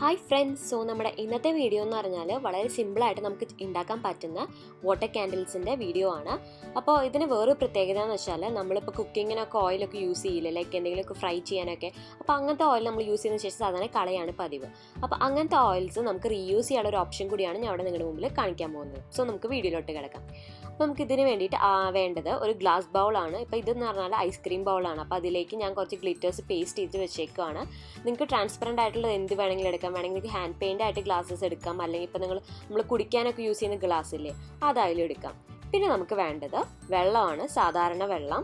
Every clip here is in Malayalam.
Hi friends, so നമ്മുടെ ഇന്നത്തെ വീഡിയോ എന്ന് പറഞ്ഞാൽ വളരെ സിമ്പിൾ ആയിട്ട് നമുക്ക് ഉണ്ടാക്കാൻ പറ്റുന്ന വാട്ടർ ക്യാൻഡിൽസിന്റെ വീഡിയോ ആണ്. അപ്പോൾ ഇതിന് വേറൊരു പ്രത്യേകത എന്ന് വെച്ചാൽ നമ്മളിപ്പോൾ കുക്കിങ്ങിനൊക്കെ ഓയിലൊക്കെ യൂസ് ചെയ്യില്ല, ലൈക്ക് എന്തെങ്കിലുമൊക്കെ ഫ്രൈ ചെയ്യാനൊക്കെ. അപ്പോൾ അങ്ങനത്തെ ഓയിൽ നമ്മൾ യൂസ് ചെയ്യുന്ന ശേഷം സാധാരണ കളയാണ് പതിവ്. അപ്പോൾ അങ്ങനത്തെ ഓയിൽസ് നമുക്ക് റീയൂസ് ചെയ്യാനുള്ള ഒരു ഓപ്ഷൻ കൂടിയാണ് ഞാൻ അവിടെ നിങ്ങളുടെ മുമ്പിൽ കാണിക്കാൻ പോകുന്നത്. സോ നമുക്ക് വീഡിയോയിലോട്ട് കിടക്കാം. അപ്പോൾ നമുക്ക് ഇതിന് വേണ്ടിയിട്ട് വേണ്ടത് ഒരു ഗ്ലാസ് ബൗളാണ്. ഇപ്പോൾ ഇതെന്ന് പറഞ്ഞാൽ ഐസ്ക്രീം ബൗളാണ്. അപ്പോൾ അതിലേക്ക് ഞാൻ കുറച്ച് ഗ്ലിറ്റേഴ്സ് പേസ്റ്റ് ചെയ്ത് വെച്ചേക്കുവാണ്. നിങ്ങൾക്ക് ട്രാൻസ്പെറൻറ്റ് ആയിട്ടുള്ളത് എന്ത് വേണമെങ്കിലും എടുക്കാം. വേണമെങ്കിൽ നിങ്ങൾക്ക് ഹാൻഡ് പെയിൻ്റ് ആയിട്ട് ഗ്ലാസ്സസ് എടുക്കാം, അല്ലെങ്കിൽ ഇപ്പോൾ നമ്മൾ കുടിക്കാനൊക്കെ യൂസ് ചെയ്യുന്ന ഗ്ലാസ് ഇല്ലേ, അതായാലും എടുക്കാം. പിന്നെ നമുക്ക് വേണ്ടത് വെള്ളമാണ്, സാധാരണ വെള്ളം.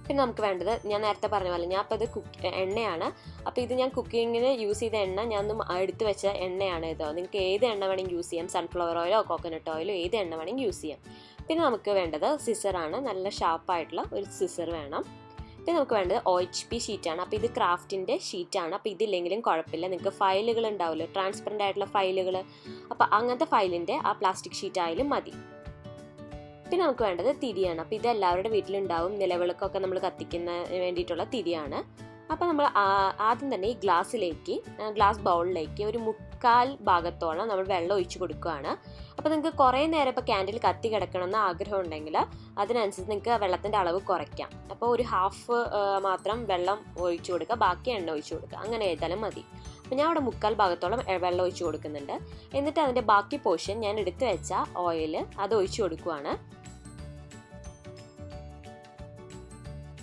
പിന്നെ നമുക്ക് വേണ്ടത് ഞാൻ നേരത്തെ പറഞ്ഞ പോലെ ഞാൻ അപ്പോൾ ഇത് എണ്ണയാണ്. അപ്പോൾ ഇത് ഞാൻ കുക്കിങ്ങിന് യൂസ് ചെയ്ത എണ്ണ ഞാൻ എടുത്ത് വെച്ച എണ്ണയാണ് ഇത്. നിങ്ങൾക്ക് ഏത് എണ്ണ വേണമെങ്കിൽ യൂസ് ചെയ്യാം, സൺഫ്ലവർ ഓയിലോ കോക്കനട്ട് ഓയിലോ ഏത് എണ്ണ വേണമെങ്കിൽ യൂസ് ചെയ്യാം. പിന്നെ നമുക്ക് വേണ്ടത് സിസറാണ്, നല്ല ഷാർപ്പായിട്ടുള്ള ഒരു സിസർ വേണം. പിന്നെ നമുക്ക് വേണ്ടത് OHP ഷീറ്റാണ്. അപ്പോൾ ഇത് ക്രാഫ്റ്റിൻ്റെ ഷീറ്റാണ്. അപ്പോൾ ഇതില്ലെങ്കിലും കുഴപ്പമില്ല, നിങ്ങൾക്ക് ഫയലുകൾ ഉണ്ടാവില്ല, ട്രാൻസ്പെറൻ്റ് ആയിട്ടുള്ള ഫയലുകൾ. അപ്പോൾ അങ്ങനത്തെ ഫയലിൻ്റെ ആ പ്ലാസ്റ്റിക് ഷീറ്റ് ആയാലും മതി. പിന്നെ നമുക്ക് വേണ്ടത് തിരിയാണ്. അപ്പോൾ ഇത് എല്ലാവരുടെ വീട്ടിലുണ്ടാവും, നിലവിളക്കൊക്കെ നമ്മൾ കത്തിക്കുന്ന വേണ്ടിയിട്ടുള്ള തിരിയാണ്. അപ്പോൾ നമ്മൾ ആദ്യം തന്നെ ഈ ഗ്ലാസ് ബൗളിലേക്ക് ഒരു 1/4 ഭാഗത്തോളം നമ്മൾ വെള്ളം ഒഴിച്ച് കൊടുക്കുകയാണ്. അപ്പോൾ നിങ്ങൾക്ക് കുറേ നേരം ഇപ്പോൾ ക്യാൻഡിൽ കത്തി കിടക്കണമെന്ന് ആഗ്രഹം ഉണ്ടെങ്കിൽ അതിനനുസരിച്ച് നിങ്ങൾക്ക് വെള്ളത്തിൻ്റെ അളവ് കുറയ്ക്കാം. അപ്പോൾ ഒരു ഹാഫ് മാത്രം വെള്ളം ഒഴിച്ച് കൊടുക്കുക, ബാക്കി എണ്ണ ഒഴിച്ച് കൊടുക്കുക, അങ്ങനെ ചെയ്താലും മതി. അപ്പോൾ ഞാൻ അവിടെ 1/4 ഭാഗത്തോളം വെള്ളം ഒഴിച്ച് കൊടുക്കുന്നുണ്ട്. എന്നിട്ട് അതിൻ്റെ ബാക്കി പോർഷൻ ഞാൻ എടുത്ത് വെച്ച ഓയിൽ അത് ഒഴിച്ച് കൊടുക്കുകയാണ്.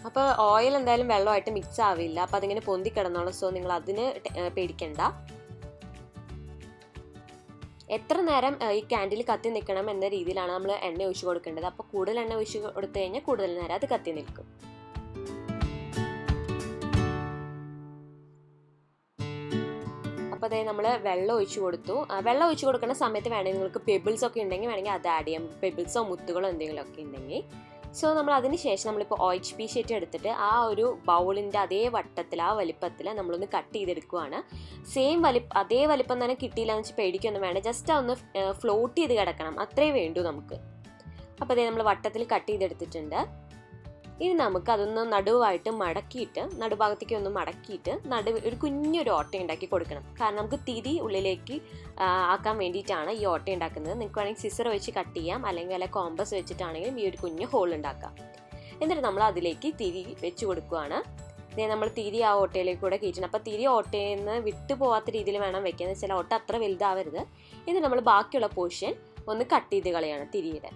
അപ്പോൾ ഓയിൽ എന്തായാലും വെള്ളമായിട്ട് മിക്സ് ആവില്ല, അപ്പോൾ അതിങ്ങനെ പൊന്തി കിടന്നോളും. സോ നിങ്ങൾ അതിന് പേടിക്കണ്ട. എത്ര നേരം ഈ ക്യാൻഡിൽ കത്തി നിൽക്കണം എന്ന രീതിയിലാണ് നമ്മൾ എണ്ണ ഒഴിച്ച് കൊടുക്കേണ്ടത്. അപ്പോൾ കൂടുതൽ എണ്ണ ഒഴിച്ച് കൊടുത്തു കഴിഞ്ഞാൽ കൂടുതൽ നേരം അത് കത്തി നിൽക്കും. അപ്പോൾ അതായത് നമ്മൾ വെള്ളം ഒഴിച്ച് കൊടുത്തു. വെള്ളം ഒഴിച്ച് കൊടുക്കുന്ന സമയത്ത് വേണമെങ്കിൽ നിങ്ങൾക്ക് പെബിൾസ് ഒക്കെ ഉണ്ടെങ്കിൽ വേണമെങ്കിൽ അത് ആഡ് ചെയ്യാം, പെബിൾസോ മുത്തുകളോ എന്തെങ്കിലുമൊക്കെ ഉണ്ടെങ്കിൽ. സോ നമ്മൾ അതിന് ശേഷം നമ്മളിപ്പോൾ OHP ഷീറ്റ് എടുത്തിട്ട് ആ ഒരു ബൗളിൻ്റെ അതേ വട്ടത്തിൽ ആ വലിപ്പത്തിൽ നമ്മളൊന്ന് കട്ട് ചെയ്തെടുക്കുകയാണ്. അതേ വലിപ്പം തന്നെ കിട്ടിയില്ല എന്ന് വെച്ചാൽ പേടിക്കൊന്നും വേണ്ട, ജസ്റ്റ് ഒന്ന് ഫ്ലോട്ട് ചെയ്ത് കിടക്കണം, അത്രേ വേണ്ടൂ നമുക്ക്. അപ്പോൾ അതേ നമ്മൾ വട്ടത്തിൽ കട്ട് ചെയ്തെടുത്തിട്ടുണ്ട്. ഇനി നമുക്ക് അതൊന്ന് നടുഭാഗത്തേക്ക് ഒന്ന് മടക്കിയിട്ട് ഒരു കുഞ്ഞൊരു ഓട്ട ഉണ്ടാക്കി കൊടുക്കണം. കാരണം നമുക്ക് തിരി ഉള്ളിലേക്ക് ആക്കാൻ വേണ്ടിയിട്ടാണ് ഈ ഓട്ട ഉണ്ടാക്കുന്നത്. നിങ്ങൾക്ക് വേണമെങ്കിൽ സിസർ വെച്ച് കട്ട് ചെയ്യാം, അല്ലെങ്കിൽ വല്ല കോമ്പസ് വെച്ചിട്ടാണെങ്കിലും ഈ ഒരു കുഞ്ഞ് ഹോൾ ഉണ്ടാക്കാം. എന്നിട്ട് നമ്മൾ അതിലേക്ക് തിരി വെച്ച് കൊടുക്കുകയാണ്. നമ്മൾ തിരി ആ ഓട്ടയിലേക്ക് കൂടെ കയറ്റണം. അപ്പോൾ തിരി ഓട്ടയിൽ നിന്ന് വിട്ടു പോകാത്ത രീതിയിൽ വേണം വെക്കുക, എന്ന് വെച്ചാൽ ഓട്ട അത്ര വലുതാവരുത്. എന്നിട്ട് നമ്മൾ ബാക്കിയുള്ള പോർഷൻ ഒന്ന് കട്ട് ചെയ്ത് കളയാണ് തിരിയുടെ.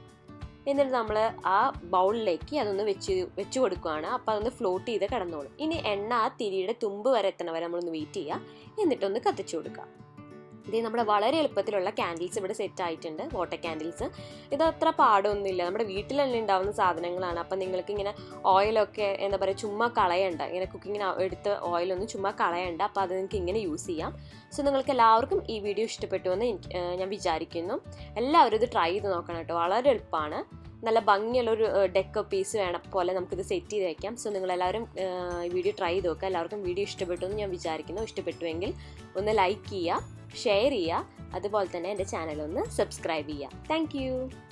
എന്നിട്ട് നമ്മൾ ആ ബൗളിലേക്ക് അതൊന്ന് വെച്ച് കൊടുക്കുകയാണ്. അപ്പോൾ അതൊന്ന് ഫ്ലോട്ട് ചെയ്ത് കിടന്നോളും. ഇനി എണ്ണ ആ തിരിയുടെ തുമ്പ് വരെ എത്തണ വരെ നമ്മളൊന്ന് വെയിറ്റ് ചെയ്യുക, എന്നിട്ടൊന്ന് കത്തിച്ചു കൊടുക്കുക. ഇത് നമ്മുടെ വളരെ എളുപ്പത്തിലുള്ള ക്യാൻഡിൽസ് ഇവിടെ സെറ്റ് ആയിട്ടുണ്ട്, വാട്ടർ ക്യാൻഡിൽസ്. ഇത് അത്ര പാടൊന്നുമില്ല, നമ്മുടെ വീട്ടിൽ തന്നെ ഉണ്ടാവുന്ന സാധനങ്ങളാണ്. അപ്പം നിങ്ങൾക്ക് ഇങ്ങനെ ഓയിലൊക്കെ എന്താ പറയുക ചുമ്മാ കളയണ്ട, ഇങ്ങനെ കുക്കിങ്ങിന് എടുത്ത് ഓയിലൊന്നും ചുമ്മാ കളയണ്ട. അപ്പോൾ അത് നിങ്ങൾക്ക് ഇങ്ങനെ യൂസ് ചെയ്യാം. സോ നിങ്ങൾക്ക് എല്ലാവർക്കും ഈ വീഡിയോ ഇഷ്ടപ്പെട്ടു എന്ന് ഞാൻ വിചാരിക്കുന്നു. എല്ലാവരും ഇത് ട്രൈ ചെയ്ത് നോക്കണം കേട്ടോ, വളരെ എളുപ്പമാണ്. നല്ല ഭംഗിയുള്ളൊരു ഡെക്കർ പീസ് വേണം പോലെ നമുക്കിത് സെറ്റ് ചെയ്ത് വയ്ക്കാം. സോ നിങ്ങളെല്ലാവരും ഈ വീഡിയോ ട്രൈ ചെയ്ത് നോക്കുക. എല്ലാവർക്കും വീഡിയോ ഇഷ്ടപ്പെട്ടു എന്ന് ഞാൻ വിചാരിക്കുന്നു. ഇഷ്ടപ്പെട്ടുവെങ്കിൽ ഒന്ന് ലൈക്ക് ചെയ്യുക, ഷെയർ ചെയ്യുക, അതുപോലെ തന്നെ എൻ്റെ ചാനൽ ഒന്ന് സബ്സ്ക്രൈബ് ചെയ്യുക. താങ്ക്